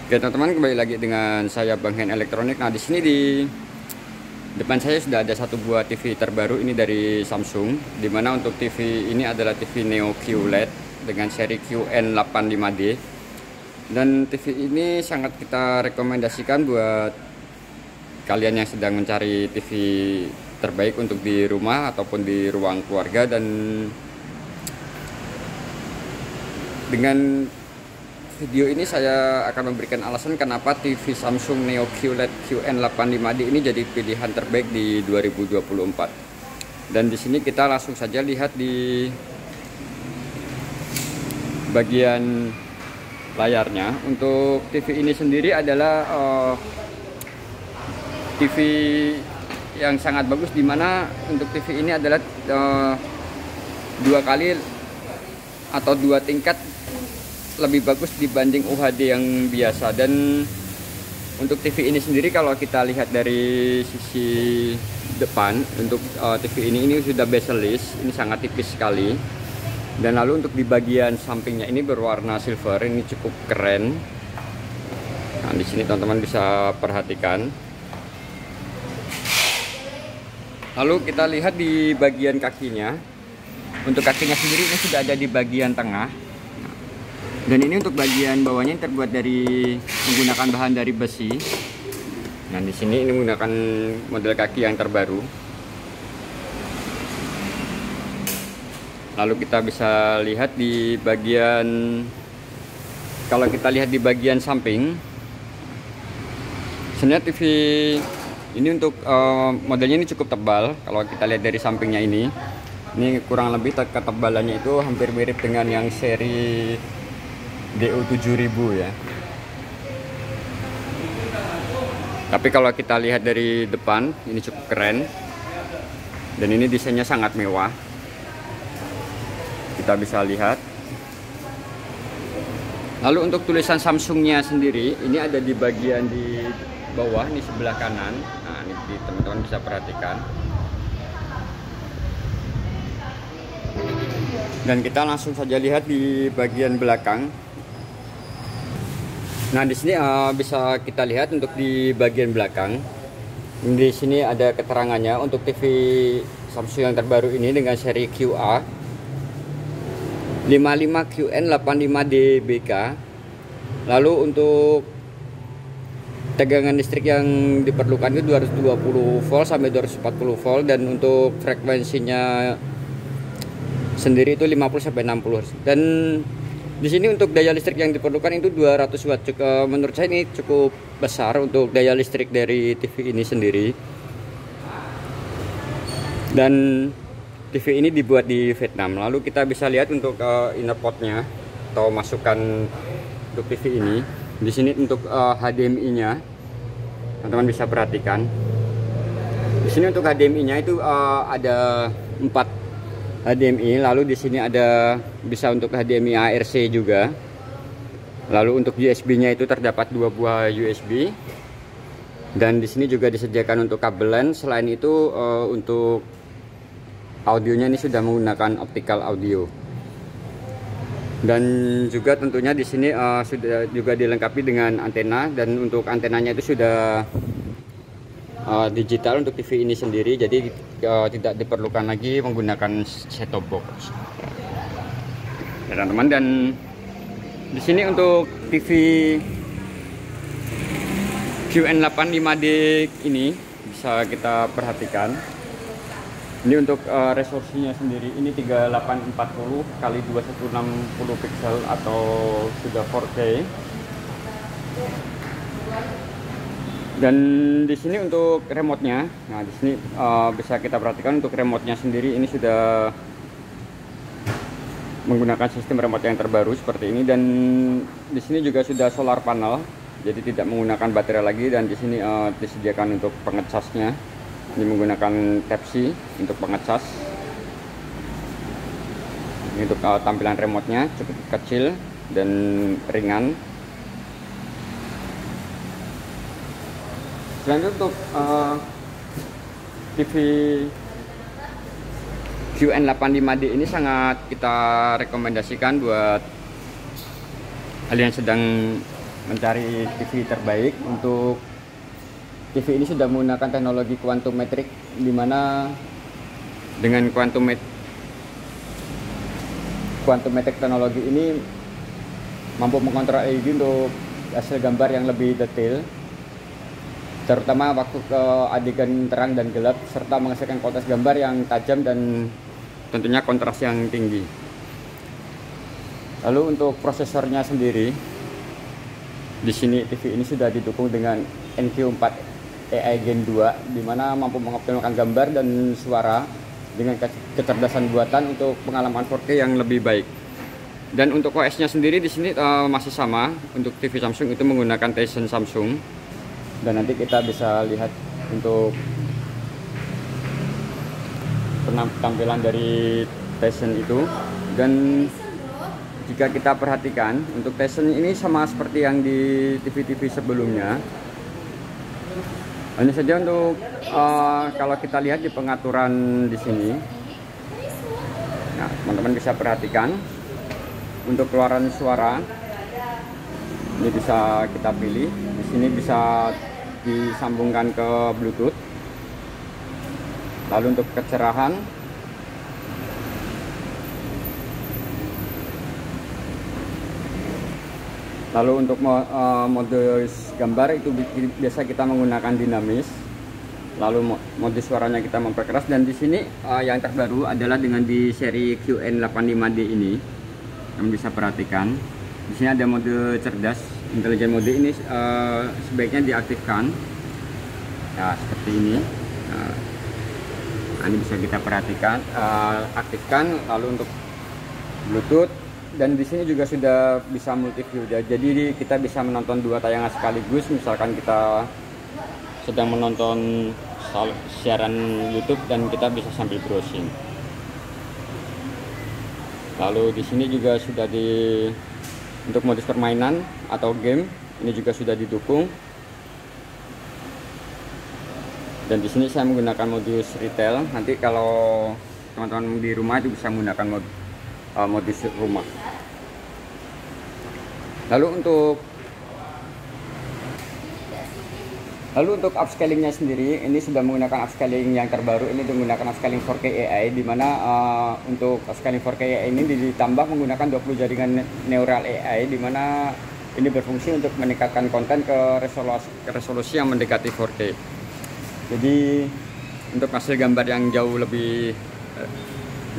Oke teman-teman, kembali lagi dengan saya Bang Hen Elektronik. Nah di sini di depan saya sudah ada satu buah TV terbaru ini dari Samsung. Dimana untuk TV ini adalah TV Neo QLED dengan seri QN85D. Dan TV ini sangat kita rekomendasikan buat kalian yang sedang mencari TV terbaik untuk di rumah ataupun di ruang keluarga. Dan dengan video ini saya akan memberikan alasan kenapa TV Samsung Neo QLED QN85D ini jadi pilihan terbaik di 2024. Dan di sini kita langsung saja lihat di bagian layarnya. Untuk TV ini sendiri adalah TV yang sangat bagus, dimana untuk TV ini adalah dua kali atau dua tingkat lebih bagus dibanding UHD yang biasa. Dan untuk TV ini sendiri kalau kita lihat dari sisi depan, untuk TV ini sudah bezel-less, ini sangat tipis sekali. Dan lalu untuk di bagian sampingnya ini berwarna silver, ini cukup keren. Nah di sini teman-teman bisa perhatikan. Lalu kita lihat di bagian kakinya. Untuk kakinya sendiri ini sudah ada di bagian tengah. Dan ini untuk bagian bawahnya terbuat dari menggunakan bahan dari besi. Nah, di sini ini menggunakan model kaki yang terbaru. Lalu kita bisa lihat di bagian, kalau kita lihat di bagian samping, sebenarnya TV ini untuk modelnya ini cukup tebal. Kalau kita lihat dari sampingnya ini kurang lebih ketebalannya itu hampir mirip dengan yang seri DU7000 ya. Tapi kalau kita lihat dari depan ini cukup keren. Dan ini desainnya sangat mewah. Kita bisa lihat. Lalu untuk tulisan Samsungnya sendiri ini ada di bagian di bawah, di sebelah kanan. Nah, ini teman-teman bisa perhatikan. Dan kita langsung saja lihat di bagian belakang. Nah, di sini bisa kita lihat untuk di bagian belakang. Di sini ada keterangannya untuk TV Samsung yang terbaru ini dengan seri QA 55QN85DBK. Lalu untuk tegangan listrik yang diperlukan itu 220 volt sampai 240 volt, dan untuk frekuensinya sendiri itu 50 sampai 60 Hz. Dan di sini untuk daya listrik yang diperlukan itu 200 watt. Menurut saya ini cukup besar untuk daya listrik dari TV ini sendiri. Dan TV ini dibuat di Vietnam. Lalu kita bisa lihat untuk inner portnya atau masukan untuk TV ini. Di sini untuk HDMI-nya, teman-teman bisa perhatikan. Di sini untuk HDMI-nya itu ada 4 HDMI, lalu di sini ada bisa untuk HDMI ARC juga. Lalu untuk USB-nya itu terdapat 2 buah USB. Dan di sini juga disediakan untuk kabel LAN. Selain itu untuk audionya ini sudah menggunakan optical audio. Dan juga tentunya di sini sudah juga dilengkapi dengan antena, dan untuk antenanya itu sudah digital untuk TV ini sendiri, jadi tidak diperlukan lagi menggunakan set-top box, teman-teman. Dan di sini untuk TV QN85D ini bisa kita perhatikan. Ini untuk resolusinya sendiri ini 3840 kali 2160 pixel atau sudah 4K. Dan di sini untuk remote-nya, nah di sini bisa kita perhatikan untuk remote-nya sendiri ini sudah menggunakan sistem remote yang terbaru seperti ini. Dan di sini juga sudah solar panel, jadi tidak menggunakan baterai lagi. Dan di sini disediakan untuk pengecasnya, ini menggunakan Type-C untuk pengecas. Ini untuk tampilan remote-nya cukup kecil dan ringan. Selain itu untuk TV QN85D ini sangat kita rekomendasikan buat kalian sedang mencari TV terbaik. Untuk TV ini sudah menggunakan teknologi quantum metric, di mana dengan quantum metric teknologi ini mampu mengontrol LED untuk hasil gambar yang lebih detail, terutama waktu ke adegan terang dan gelap, serta menghasilkan kualitas gambar yang tajam dan tentunya kontras yang tinggi. Lalu untuk prosesornya sendiri, di sini TV ini sudah didukung dengan NQ4 AI Gen 2, di mana mampu mengoptimalkan gambar dan suara dengan kecerdasan buatan untuk pengalaman 4K yang lebih baik. Dan untuk OS-nya sendiri di sini masih sama. Untuk TV Samsung itu menggunakan Tizen Samsung. Dan nanti kita bisa lihat untuk tampilan dari Tizen itu. Dan jika kita perhatikan, untuk Tizen ini sama seperti yang di TV-TV sebelumnya. Hanya saja untuk kalau kita lihat di pengaturan di sini, nah teman-teman bisa perhatikan untuk keluaran suara ini bisa kita pilih. Di sini bisa disambungkan ke Bluetooth. Lalu untuk kecerahan, lalu untuk mode gambar itu biasa kita menggunakan dinamis. Lalu mode suaranya kita memperkeras. Dan di sini yang terbaru adalah dengan di seri QN85D ini, kalian bisa perhatikan di sini ada mode cerdas, intelligent mode. Ini sebaiknya diaktifkan ya, seperti ini. Ini bisa kita perhatikan, aktifkan. Lalu untuk Bluetooth, dan di sini juga sudah bisa multi view. Jadi kita bisa menonton dua tayangan sekaligus. Misalkan kita sedang menonton siaran YouTube dan kita bisa sambil browsing. Lalu di sini juga sudah untuk modus permainan atau game ini juga sudah didukung. Dan di sini saya menggunakan modus retail. Nanti kalau teman-teman di rumah itu bisa menggunakan modus rumah. Lalu untuk upscalingnya sendiri, ini sudah menggunakan upscaling yang terbaru. Ini menggunakan upscaling 4K AI, di mana untuk upscaling 4K AI ini ditambah menggunakan 20 jaringan neural AI, di mana ini berfungsi untuk meningkatkan konten ke resolusi yang mendekati 4K. Jadi untuk hasil gambar yang jauh lebih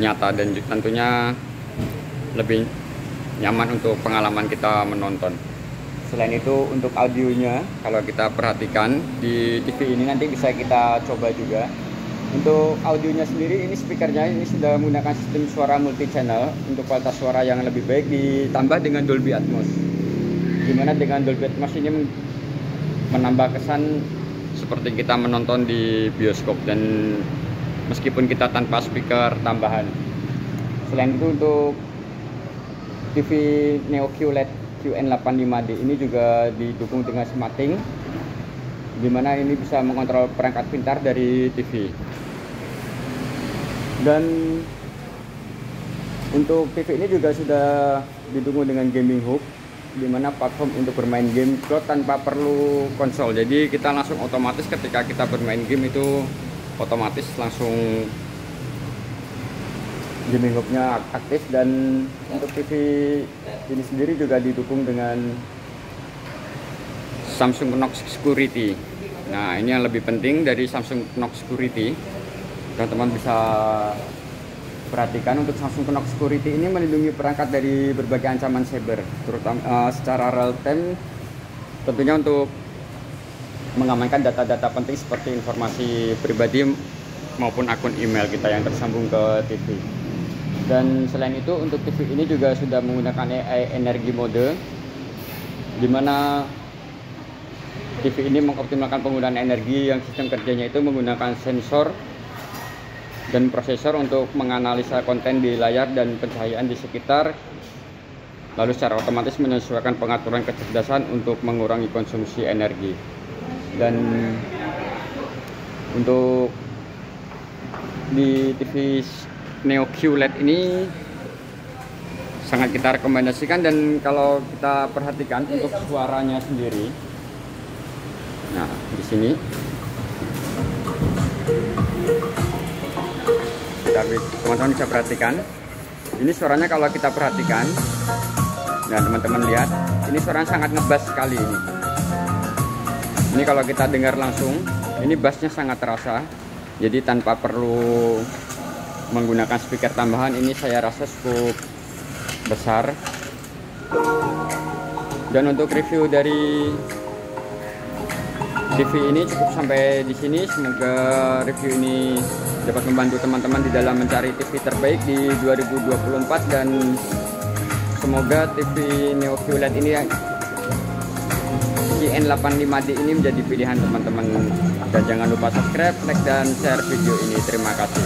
nyata dan tentunya lebih nyaman untuk pengalaman kita menonton. Selain itu untuk audionya, kalau kita perhatikan di TV ini nanti bisa kita coba juga. Untuk audionya sendiri, ini speakernya ini sudah menggunakan sistem suara multi channel untuk kualitas suara yang lebih baik, ditambah dengan Dolby Atmos. Dimana dengan Dolby Atmos ini menambah kesan seperti kita menonton di bioskop, dan meskipun kita tanpa speaker tambahan. Selain itu untuk TV Neo QLED QN85D ini juga didukung dengan smarting, dimana ini bisa mengontrol perangkat pintar dari TV. Dan untuk TV ini juga sudah didukung dengan gaming hub, dimana platform untuk bermain game cloud tanpa perlu konsol. Jadi kita langsung otomatis ketika kita bermain game itu otomatis langsung gaming hubnya aktif. Dan untuk TV ini sendiri juga didukung dengan Samsung Knox Security. Nah, ini yang lebih penting dari Samsung Knox Security, teman-teman bisa perhatikan. Untuk Samsung Knox Security ini melindungi perangkat dari berbagai ancaman cyber, terutama secara real time, tentunya untuk mengamankan data-data penting seperti informasi pribadi maupun akun email kita yang tersambung ke TV. Dan selain itu untuk TV ini juga sudah menggunakan AI energi mode, di mana TV ini mengoptimalkan penggunaan energi yang sistem kerjanya itu menggunakan sensor dan prosesor untuk menganalisa konten di layar dan pencahayaan di sekitar, lalu secara otomatis menyesuaikan pengaturan kecerdasan untuk mengurangi konsumsi energi. Dan untuk di TV Neo QLED ini sangat kita rekomendasikan. Dan kalau kita perhatikan untuk suaranya sendiri, nah di sini teman-teman bisa perhatikan, ini suaranya kalau kita perhatikan, nah teman-teman lihat, ini suaranya sangat ngebass sekali ini. Ini kalau kita dengar langsung, ini bassnya sangat terasa, jadi tanpa perlu menggunakan speaker tambahan, ini saya rasa cukup besar. Dan untuk review dari TV ini cukup sampai di sini. Semoga review ini dapat membantu teman-teman di dalam mencari TV terbaik di 2024, dan semoga TV Neo QLED ini GN85D ini menjadi pilihan teman-teman. Dan jangan lupa subscribe, like, dan share video ini. Terima kasih.